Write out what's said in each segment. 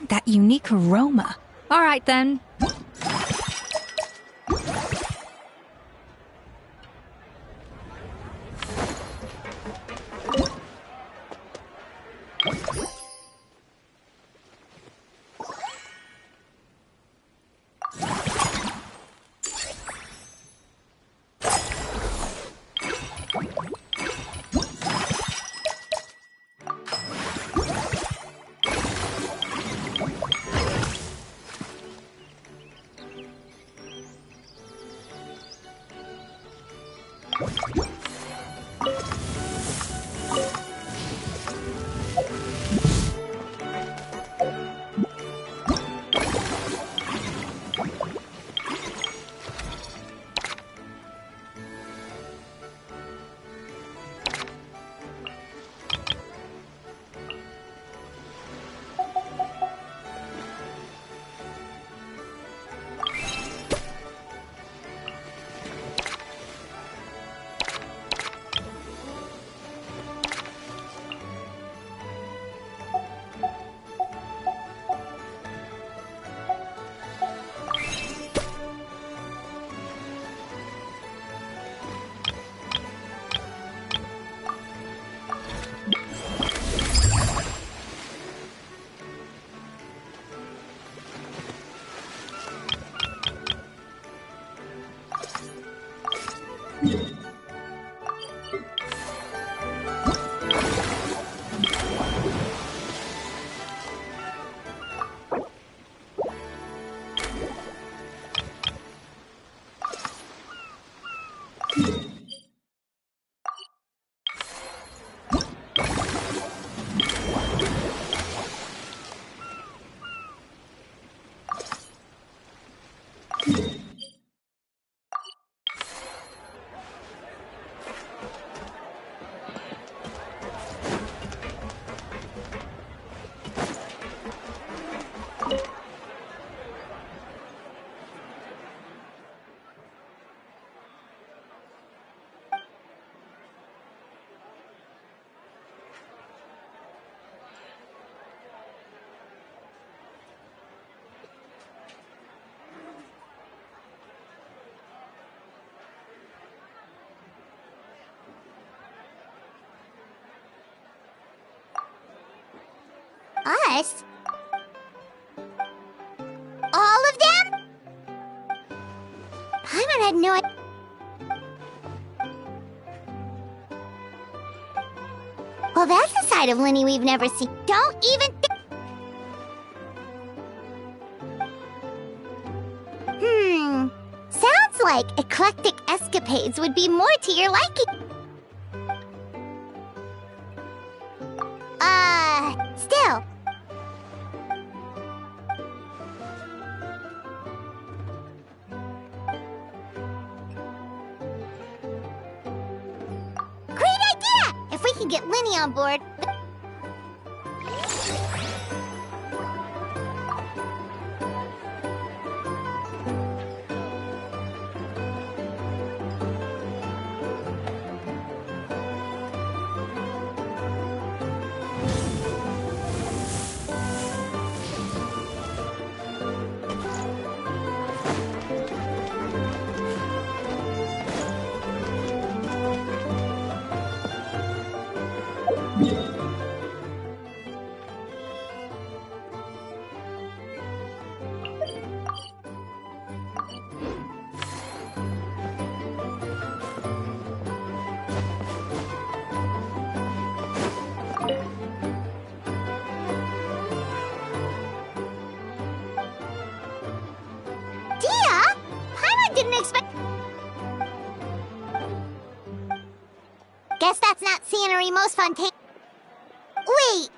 That unique aroma. All right, then. Us? All of them? Paimon had no idea. Well, that's a side of Linny we've never seen. Don't even Sounds like eclectic escapades would be more to your liking. Still. Great idea! If we can get Linny on board. Guess that's not scenery most spontaneous. Wait,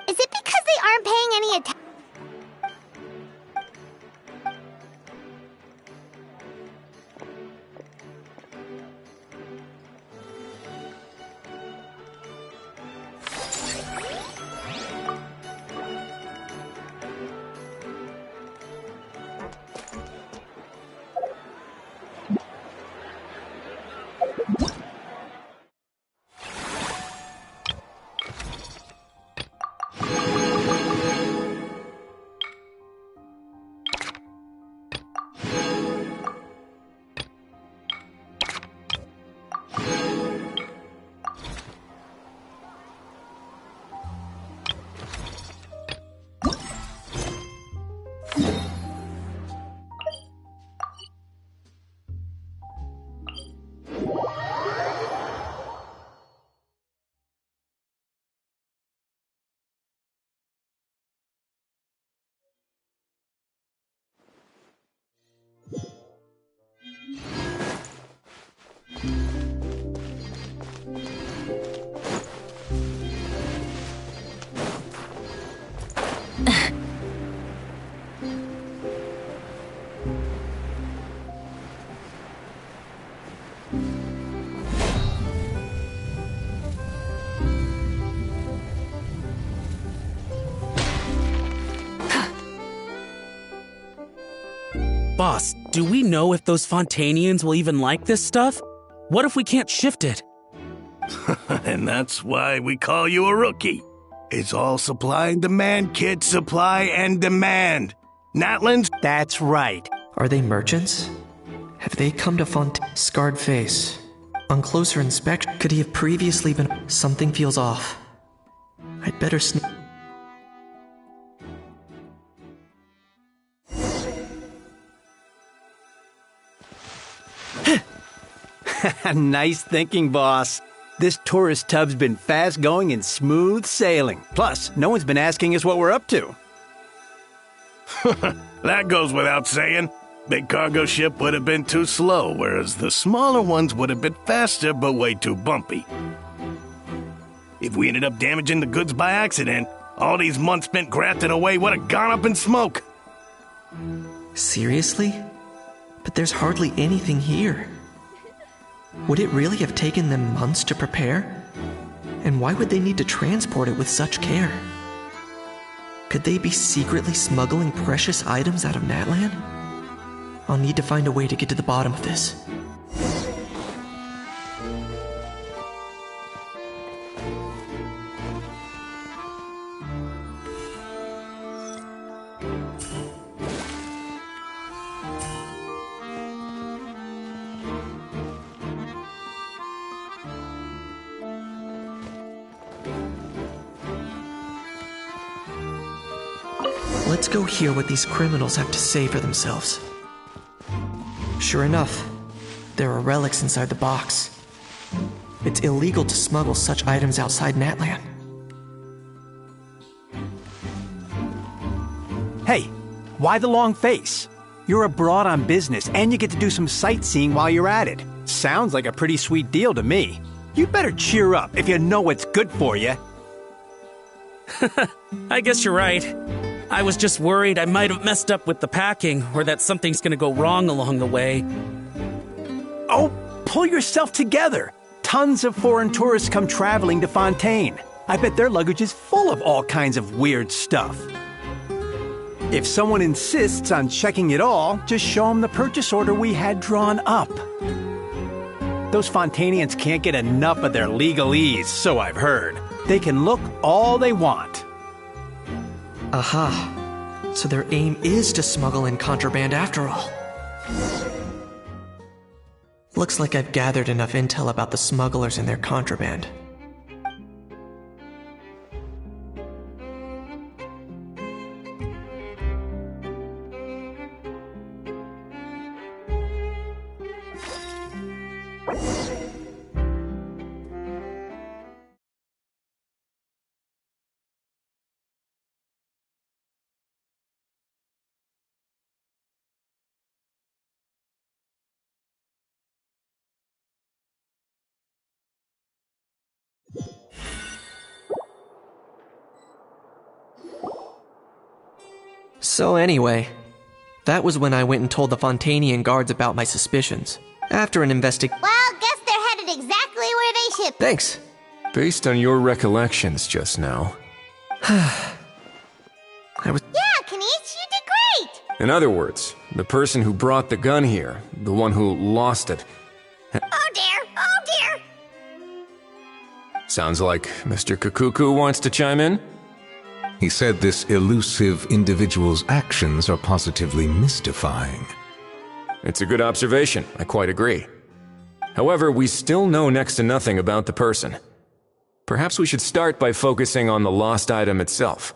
is it because they aren't paying any attention? Boss, do we know if those Fontanians will even like this stuff? What if we can't shift it? And that's why we call you a rookie. It's all supply and demand, kid. Supply and demand. Natlands? That's right. Are they merchants? Have they come to Scarred face. On closer inspection, could he have previously been... Something feels off. I'd better sneak... Nice thinking, boss. This tourist tub's been fast-going and smooth sailing. Plus, no one's been asking us what we're up to. That goes without saying. Big cargo ship would have been too slow, whereas the smaller ones would have been faster but way too bumpy. If we ended up damaging the goods by accident, All these months spent grafting away would have gone up in smoke. Seriously? But there's hardly anything here. Would it really have taken them months to prepare? And why would they need to transport it with such care? Could they be secretly smuggling precious items out of Natlan? I'll need to find a way to get to the bottom of this. Let's go hear what these criminals have to say for themselves. Sure enough, there are relics inside the box. It's illegal to smuggle such items outside Natlan. Hey, why the long face? You're abroad on business, and you get to do some sightseeing while you're at it. Sounds like a pretty sweet deal to me. You'd better cheer up if you know what's good for you. I guess you're right. I was just worried I might have messed up with the packing, or that something's gonna go wrong along the way. Oh, pull yourself together. Tons of foreign tourists come traveling to Fontaine. I bet their luggage is full of all kinds of weird stuff. If someone insists on checking it all, just show them the purchase order we had drawn up. Those Fontainians can't get enough of their legalese, so I've heard. They can look all they want. Aha. So their aim is to smuggle in contraband after all. Looks like I've gathered enough intel about the smugglers and their contraband. So anyway, that was when I went and told the Fontainian guards about my suspicions. After an Well, guess they're headed exactly where they should. Thanks. Based on your recollections just now. I was... Yeah, Kanish, you did great. In other words, the person who brought the gun here, the one who lost it. Oh dear, oh dear. Sounds like Mr. Kakuku wants to chime in? He said this elusive individual's actions are positively mystifying. It's a good observation, I quite agree. However, we still know next to nothing about the person. Perhaps we should start by focusing on the lost item itself.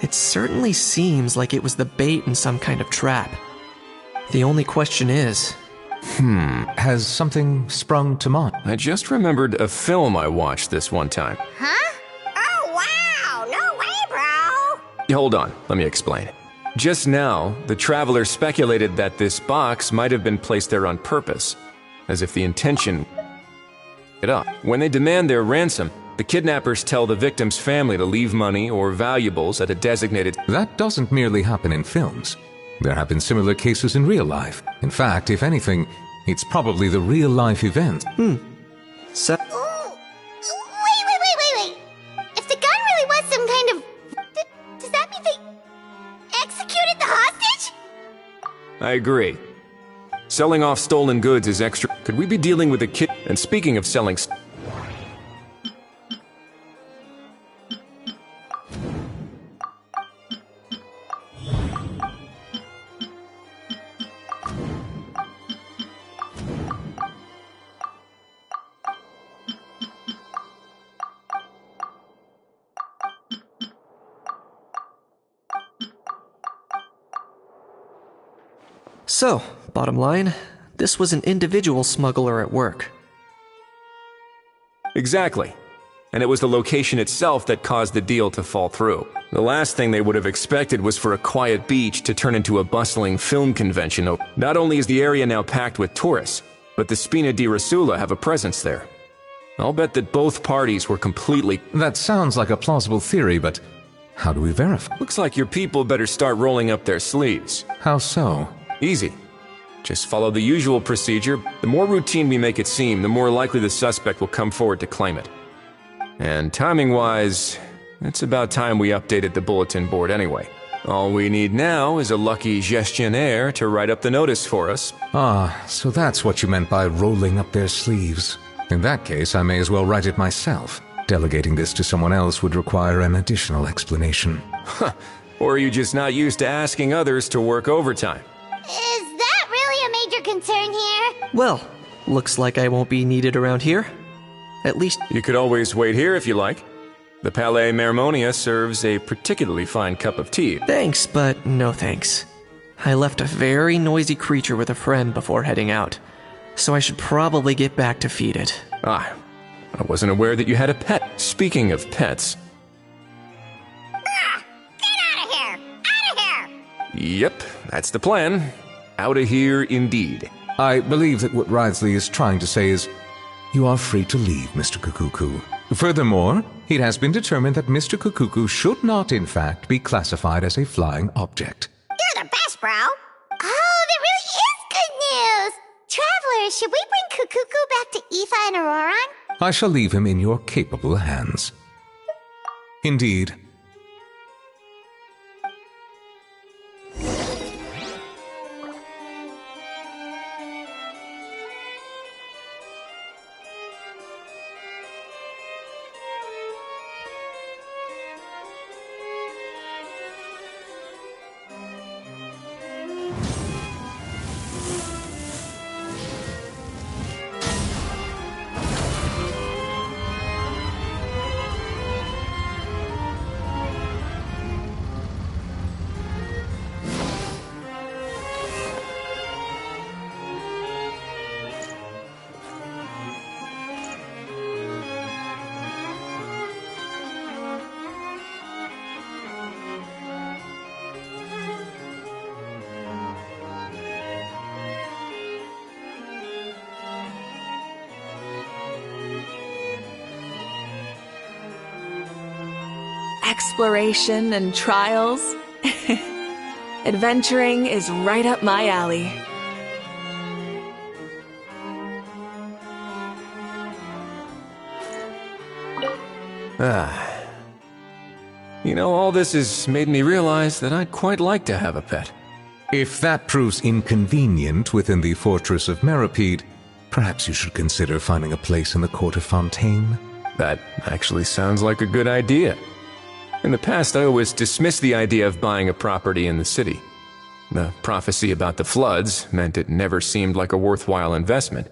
It certainly seems like it was the bait in some kind of trap. The only question is... Has something sprung to mind? I just remembered a film I watched this one time. Huh? Oh wow, no way, bro. Hold on, let me explain. Just now, the traveler speculated that this box might have been placed there on purpose, as if the intention... it up. When they demand their ransom, the kidnappers tell the victim's family to leave money or valuables at a designated... That doesn't merely happen in films. There have been similar cases in real life. In fact, if anything, it's probably the real-life event. So... Ooh. Wait. If the gun really was some kind of... Does that mean they executed the hostage? I agree. Selling off stolen goods is extra... Could we be dealing with a kid... And speaking of selling... So, bottom line, this was an individual smuggler at work. Exactly. And it was the location itself that caused the deal to fall through. The last thing they would have expected was for a quiet beach to turn into a bustling film convention. Not only is the area now packed with tourists, but the Spina di Rasula have a presence there. I'll bet that both parties were completely... That sounds like a plausible theory, but how do we verify? Looks like your people better start rolling up their sleeves. How so? Easy. Just follow the usual procedure. The more routine we make it seem, the more likely the suspect will come forward to claim it. And timing-wise, it's about time we updated the bulletin board anyway. All we need now is a lucky gestionnaire to write up the notice for us. Ah, so that's what you meant by rolling up their sleeves. In that case, I may as well write it myself. Delegating this to someone else would require an additional explanation. Or are you just not used to asking others to work overtime? Is that really a major concern here? Well, looks like I won't be needed around here. At least... You could always wait here if you like. The Palais Mermonia serves a particularly fine cup of tea. Thanks, but no thanks. I left a very noisy creature with a friend before heading out, so I should probably get back to feed it. Ah, I wasn't aware that you had a pet. Speaking of pets... Get out of here! Out of here! Yep, that's the plan. Out of here indeed. I believe that what Wriothesley is trying to say is, you are free to leave, Mr. Kukuku. Furthermore, it has been determined that Mr. Kukuku should not, in fact, be classified as a flying object. You're the best, bro! Oh, that really is good news! Travelers, should we bring Kukuku back to Aoife and Auroron? I shall leave him in your capable hands. Indeed. Exploration and trials. Adventuring is right up my alley. You know, all this has made me realize that I'd quite like to have a pet. If that proves inconvenient within the fortress of Meripede, perhaps you should consider finding a place in the court of Fontaine. That actually sounds like a good idea. In the past, I always dismissed the idea of buying a property in the city. The prophecy about the floods meant it never seemed like a worthwhile investment.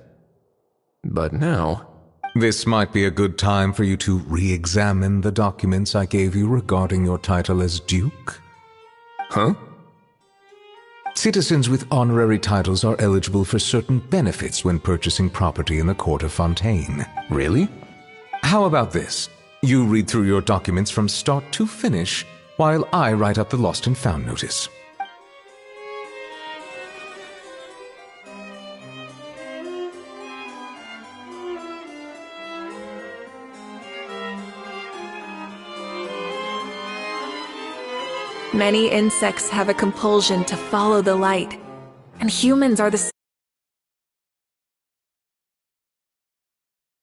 But now... This might be a good time for you to re-examine the documents I gave you regarding your title as Duke. Huh? Citizens with honorary titles are eligible for certain benefits when purchasing property in the court of Fontaine. Really? How about this? You read through your documents from start to finish, while I write up the lost and found notice. Many insects have a compulsion to follow the light, and humans are the